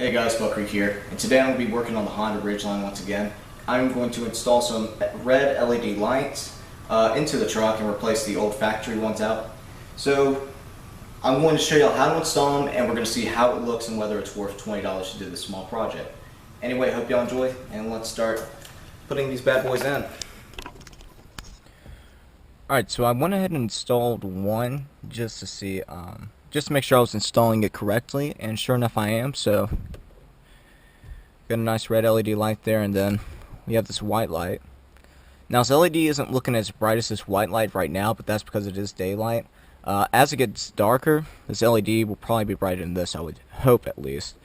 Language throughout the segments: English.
Hey guys, Buckrey here, and today I'm going to be working on the Honda Ridgeline once again. I'm going to install some red LED lights into the truck and replace the old factory ones out. So I'm going to show you how to install them, and we're going to see how it looks and whether it's worth $20 to do this small project. Anyway, hope y'all enjoy, and let's start putting these bad boys in. Alright, so I went ahead and installed one just to see, just to make sure I was installing it correctly, and sure enough I am. So got a nice red LED light there, and then we have this white light. Now this LED isn't looking as bright as this white light right now, but that's because it is daylight. As it gets darker, this LED will probably be brighter than this, I would hope at least.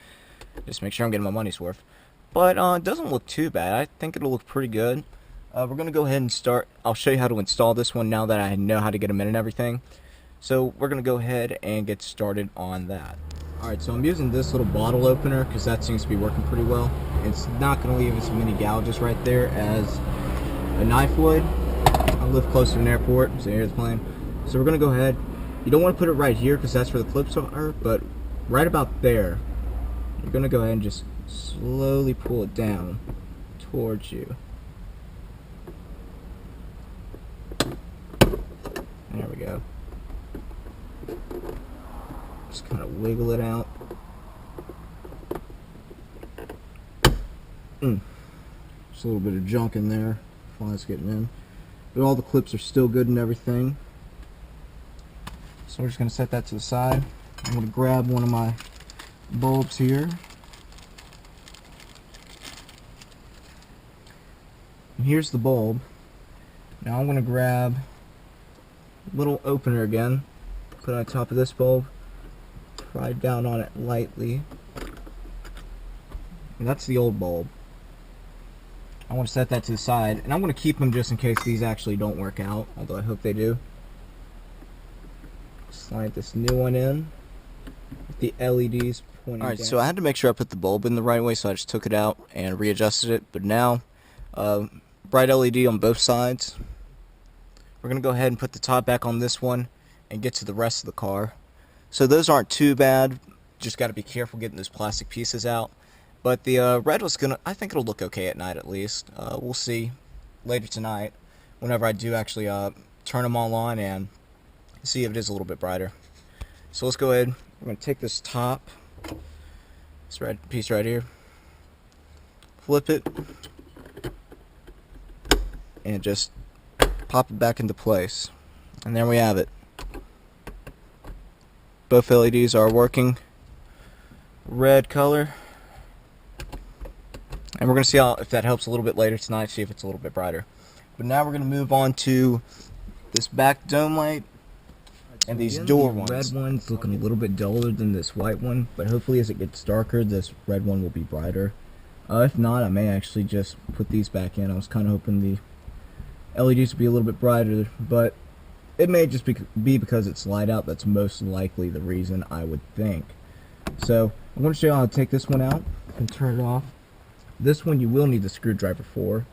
Just make sure I'm getting my money's worth. But it doesn't look too bad. I think it'll look pretty good. We're going to go ahead and start. I'll show you how to install this one now that I know how to get them in and everything. So we're going to go ahead and get started on that. Alright, so I'm using this little bottle opener because that seems to be working pretty well. It's not going to leave as many gouges right there as a knife would. I live close to an airport, so here's the plane. So we're going to go ahead. You don't want to put it right here because that's where the clips are, but right about there, you're going to go ahead and just slowly pull it down towards you. There we go. Just kind of wiggle it out. Just a little bit of junk in there. Flies getting in. But all the clips are still good and everything. So we're just going to set that to the side. I'm going to grab one of my bulbs here. And here's the bulb. Now I'm going to grab a little opener again. Put it on top of this bulb. Pry down on it lightly. And that's the old bulb. I want to set that to the side, and I'm going to keep them just in case these actually don't work out, although I hope they do. Slide this new one in with the LEDs pointing down. Alright, so I had to make sure I put the bulb in the right way, so I just took it out and readjusted it. But now, bright LED on both sides. We're going to go ahead and put the top back on this one and get to the rest of the car. So those aren't too bad. Just got to be careful getting those plastic pieces out. But the red was gonna, I think it'll look okay at night at least. We'll see later tonight whenever I do actually turn them all on and see if it is a little bit brighter. So let's go ahead. We're going to take this top, this red piece right here, flip it, and just pop it back into place. And there we have it. Both LEDs are working red color. And we're going to see if that helps a little bit later tonight, see if it's a little bit brighter. But now we're going to move on to this back dome light and these door ones. The red one's looking a little bit duller than this white one, but hopefully as it gets darker, this red one will be brighter. If not, I may actually just put these back in. I was kind of hoping the LEDs would be a little bit brighter, but it may just be because it's light out. That's most likely the reason, I would think. So I'm going to show you how to take this one out and turn it off. This one you will need the screwdriver for.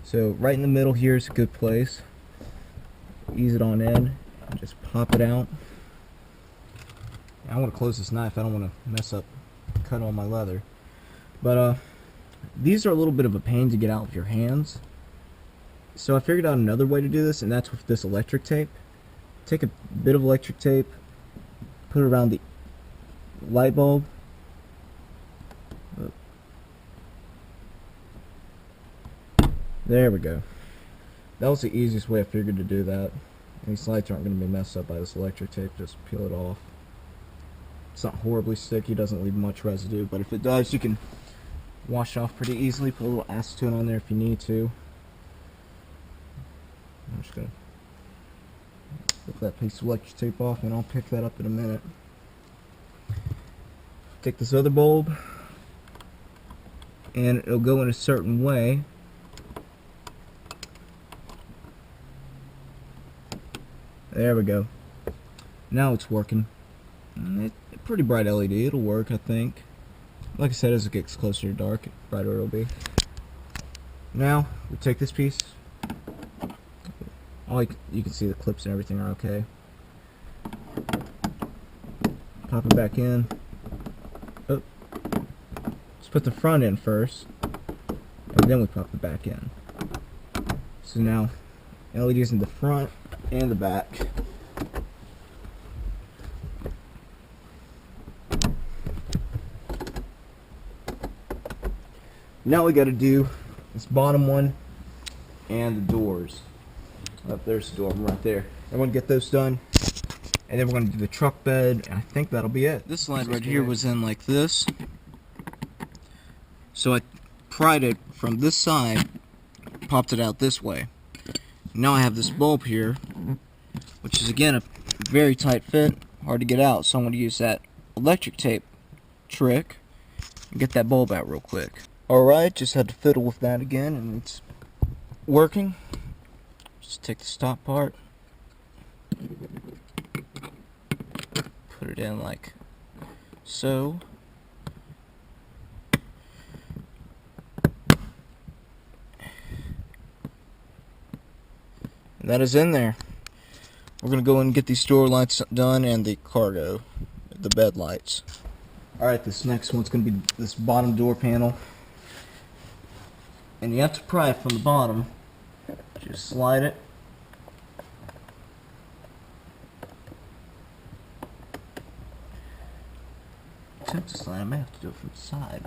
So right in the middle here is a good place. Ease it on in and just pop it out. I want to close this knife. I don't want to mess up, cut on my leather. But these are a little bit of a pain to get out with your hands. So I figured out another way to do this, and that's with this electric tape. Take a bit of electric tape, put it around the light bulb. There we go. That was the easiest way I figured to do that. These lights aren't going to be messed up by this electric tape. Just peel it off. It's not horribly sticky, doesn't leave much residue, but if it does, you can wash it off pretty easily. Put a little acetone on there if you need to. I'm just going to rip that piece of electric tape off, and I'll pick that up in a minute. Take this other bulb, and it'll go in a certain way. There we go. Now it's working. Pretty bright LED. It'll work, I think. Like I said, as it gets closer to dark, the brighter it'll be. Now, we take this piece. You can see the clips and everything are okay. Pop it back in. Oh. put the front in first, and then we pop the back in. So now, LEDs in the front and the back. Now we got to do this bottom one and the doors. Oh, there's the door right there. I'm going to get those done, and then we're going to do the truck bed, and I think that'll be it. This slide right here was in like this. So I pried it from this side, popped it out this way. Now I have this bulb here, which is again a very tight fit, hard to get out, so I'm going to use that electric tape trick and get that bulb out real quick. Alright, just had to fiddle with that again, and it's working. Just take the stop part, put it in like so. And that is in there. We're going to go and get these door lights done and the cargo, the bed lights. Alright, this next one's going to be this bottom door panel. And you have to pry it from the bottom. Just slide it. Attempt to slide, I may have to do it from the side.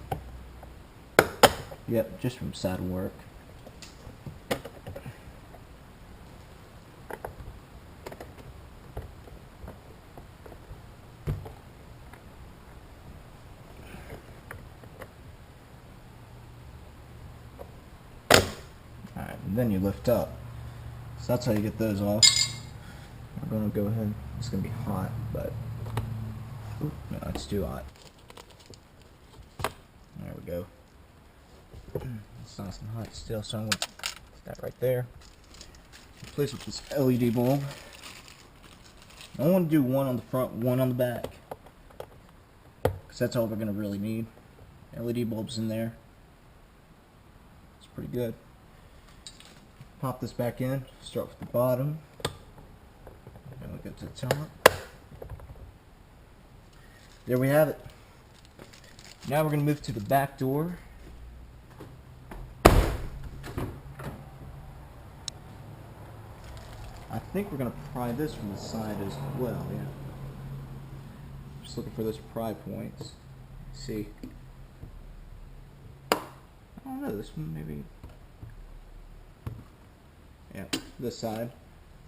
Yep, just from the side will work. Alright, and then you lift up. So that's how you get those off. I'm going to go ahead. It's going to be hot, but ooh, no, it's too hot. There we go. It's nice and hot still, so I'm going to put that right there. Replace it with this LED bulb. I want to do one on the front, one on the back, because that's all we're going to really need. LED bulbs in there. It's pretty good. Pop this back in. Start with the bottom. And we'll get to the top. There we have it. Now we're going to move to the back door. I think we're going to pry this from the side as well, yeah. Just looking for those pry points. Let's see. I don't know, this one maybe. Yeah, this side.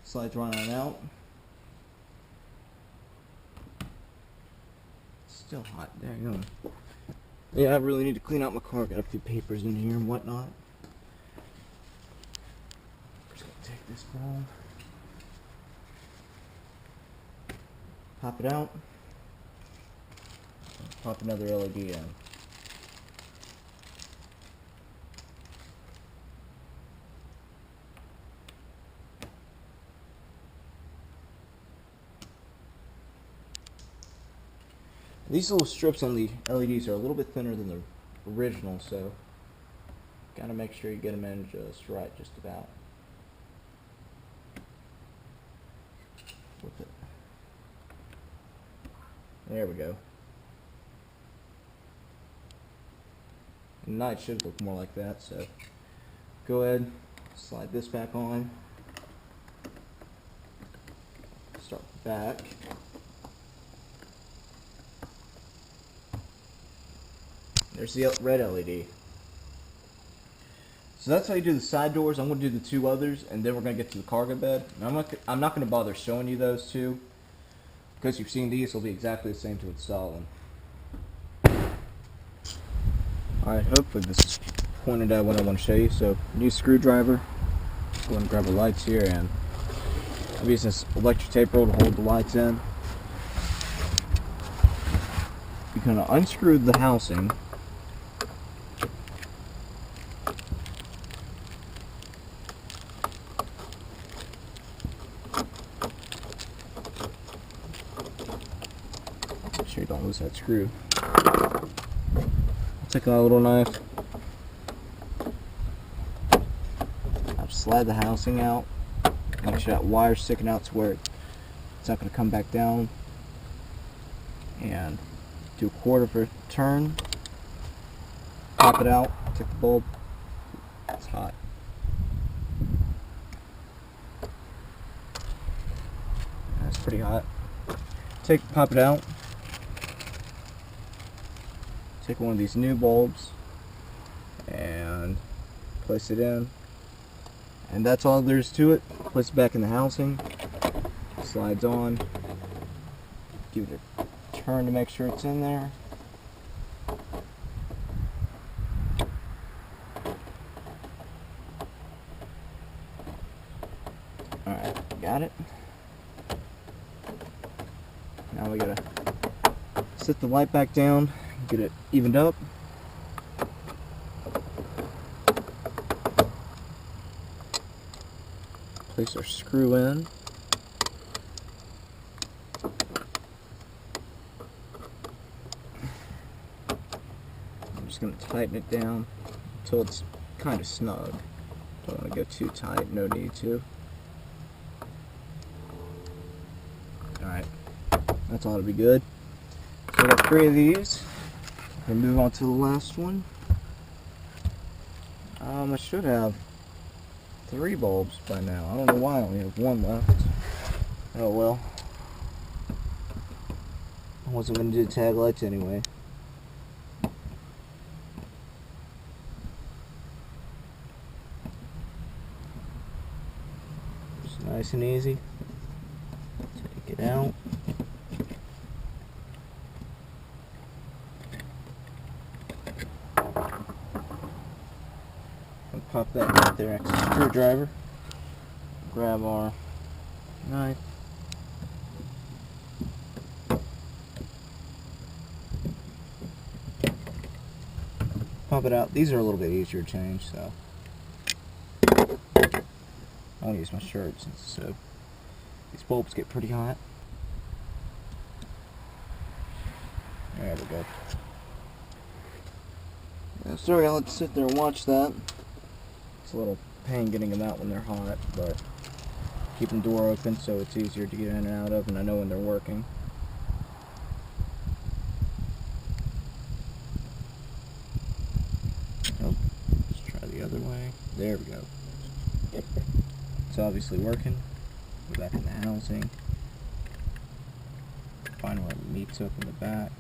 Slides right on out. Still hot. There you go. Yeah, I really need to clean out my car. Got a few papers in here and whatnot. Just gonna take this bulb. Pop it out. Pop another LED in. These little strips on the LEDs are a little bit thinner than the original, so gotta make sure you get them in just right, just about. With it. There we go. And night should look more like that, so go ahead, slide this back on. Start with the back. There's the red LED. So that's how you do the side doors. I'm going to do the two others, and then we're going to get to the cargo bed. And I'm not going to bother showing you those two, because you've seen these, will be exactly the same to install them. Alright, hopefully this is pointed out what I want to show you. So, new screwdriver. Go ahead and grab the lights here, and I'm using this electric tape roll to hold the lights in. You're going to unscrew the housing. Make sure you don't lose that screw. Take a little knife. I'll slide the housing out. Make sure that wire's sticking out to where it's not going to come back down. And do a quarter of a turn. pop it out, take the bulb. It's hot. That's pretty hot. Pop it out. Take one of these new bulbs and place it in. And that's all there is to it. Place it back in the housing. Slides on. Give it a turn to make sure it's in there. Alright, got it. Now we gotta set the light back down, get it evened up. Place our screw in. I'm just going to tighten it down until it's kind of snug. Don't want to go too tight, no need to. Alright, that's ought to be good. So we got 3 of these. We'll move on to the last one. I should have 3 bulbs by now. I don't know why I only have 1 left. Oh well. I wasn't going to do tag lights anyway. Just nice and easy. Take it out. Pop that right there next to the screwdriver. Grab our knife. Pop it out. These are a little bit easier to change, so I'll use my shirt since these bulbs get pretty hot. There we go. Yeah, sorry, I'll let you sit there and watch that. It's a little pain getting them out when they're hot, but keep the door open so it's easier to get in and out of, and I know when they're working. Oh, let's try the other way. There we go. It's obviously working. Go back in the housing. Find where it meets up in the back.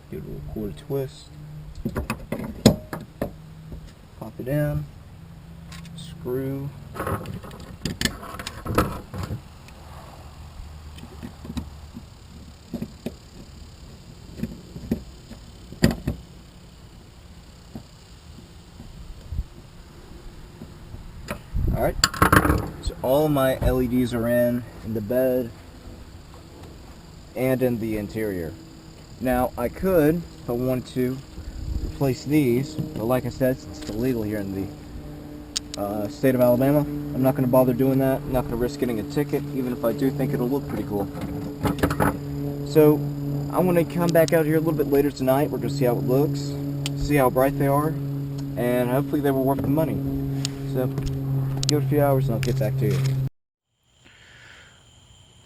Give it a little quarter twist. Pop it in. Screw. Alright. So all my LEDs are in the bed and in the interior. Now, I could, if I wanted to, replace these, but like I said, it's illegal here in the state of Alabama. I'm not going to bother doing that. I'm not going to risk getting a ticket, even if I do think it'll look pretty cool. So, I'm going to come back out here a little bit later tonight. We're going to see how it looks, see how bright they are, and hopefully they were worth the money. So, give it a few hours and I'll get back to you.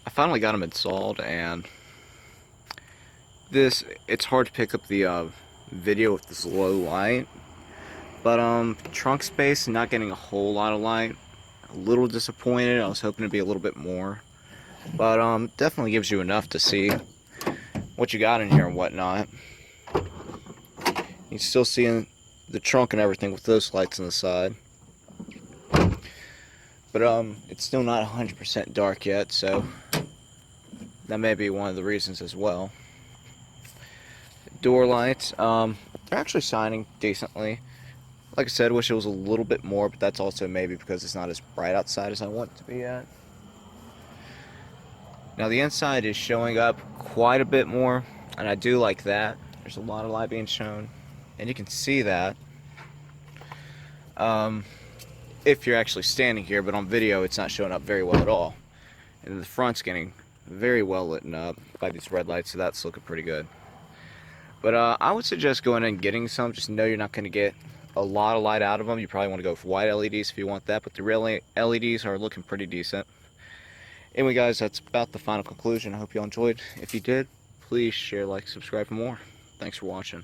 I finally got them installed, and it's hard to pick up the video with this low light, but trunk space, not getting a whole lot of light. A little disappointed. I was hoping to be a little bit more, but definitely gives you enough to see what you got in here and whatnot. You can still see the trunk and everything with those lights on the side, but it's still not 100% dark yet, so that may be one of the reasons as well. Door lights, they're actually shining decently. Like I said, wish it was a little bit more, but that's also maybe because it's not as bright outside as I want it to be at. Now the inside is showing up quite a bit more, and I do like that. There's a lot of light being shown, and you can see that if you're actually standing here, but on video it's not showing up very well at all. And the front's getting very well lit up by these red lights, so that's looking pretty good. But I would suggest going and getting some. Just know you're not going to get a lot of light out of them. You probably want to go with white LEDs if you want that, but the real LEDs are looking pretty decent. Anyway, guys, that's about the final conclusion. I hope you all enjoyed. If you did, please share, like, subscribe for more. Thanks for watching.